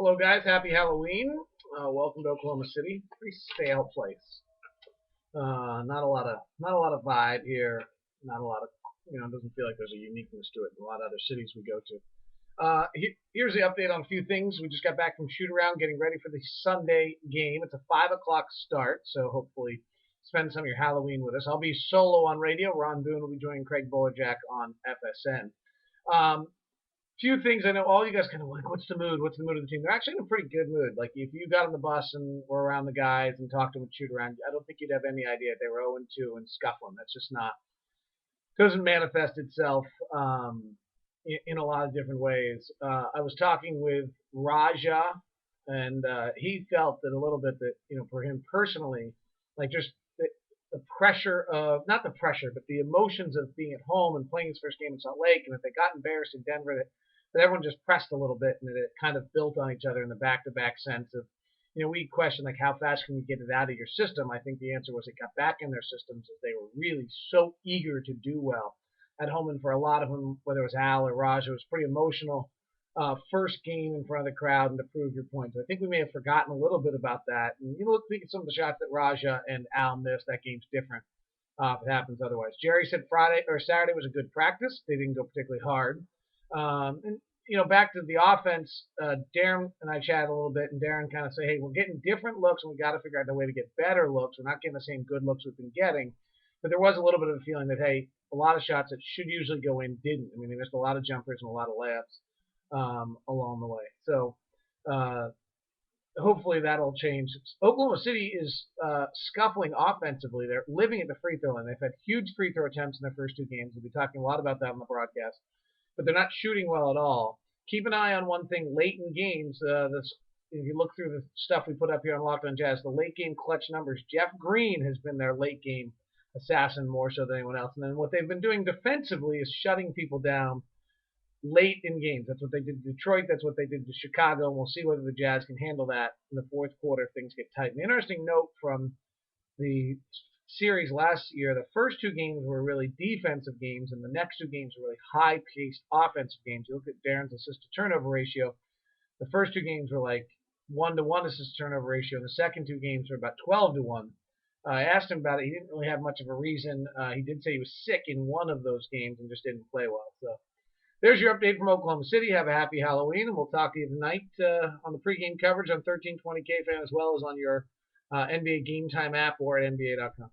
Hello, guys. Happy Halloween. Welcome to Oklahoma City. Pretty stale place. Not a lot of vibe here. Not a lot of, it doesn't feel like there's a uniqueness to it in a lot of other cities we go to. Here's the update on a few things. We just got back from shoot around, getting ready for the Sunday game. It's a 5 o'clock start, so hopefully spend some of your Halloween with us. I'll be solo on radio. Ron Boone will be joining Craig Bullerjack on FSN. Few things I know all you guys kind of like, what's the mood? What's the mood of the team? They're actually in a pretty good mood. Like if you got on the bus and were around the guys and talked to them and shoot around, I don't think you'd have any idea they were 0-2 and scuffling. That's just not doesn't manifest itself in a lot of different ways. I was talking with Raja, and he felt that a little bit that for him personally, like just the pressure of not the pressure, but the emotions of being at home and playing his first game in Salt Lake, and if they got embarrassed in Denver, that everyone just pressed a little bit, and that it kind of built on each other in the back-to-back sense of, we questioned like how fast can you get it out of your system. I think the answer was it got back in their systems as they were really so eager to do well at home, and for a lot of them, whether it was Al or Raj, it was pretty emotional. First game in front of the crowd and to prove your point. So I think we may have forgotten a little bit about that. And look at some of the shots that Raja and Al missed. That game's different if it happens otherwise. Jerry said Friday or Saturday was a good practice. They didn't go particularly hard. And back to the offense, Darren and I chatted a little bit, and Darren kind of said, hey, we're getting different looks, and we got to figure out a way to get better looks. We're not getting the same good looks we've been getting. But there was a little bit of a feeling that, hey, a lot of shots that should usually go in didn't. I mean, they missed a lot of jumpers and a lot of layups along the way. So hopefully that'll change. Oklahoma City is scuffling offensively. They're living at the free throw line. They've had huge free throw attempts in their first two games. We'll be talking a lot about that on the broadcast. But they're not shooting well at all. Keep an eye on one thing late in games. If you look through the stuff we put up here on Locked on Jazz, the late game clutch numbers, Jeff Green has been their late game assassin more so than anyone else. And then what they've been doing defensively is shutting people down late in games. That's what they did to Detroit. That's what they did to Chicago. And we'll see whether the Jazz can handle that in the fourth quarter if things get tight. An interesting note from the series last year, the first two games were really defensive games, and the next two games were really high-paced offensive games. You look at Darren's assist-to-turnover ratio. The first two games were like 1-to-1 assist-to-turnover ratio, and the second two games were about 12-to-1. I asked him about it. He didn't really have much of a reason. He did say he was sick in one of those games and just didn't play well. So there's your update from Oklahoma City. Have a happy Halloween, and we'll talk to you tonight on the pregame coverage on 1320 KFan as well as on your NBA Game Time app or at NBA.com.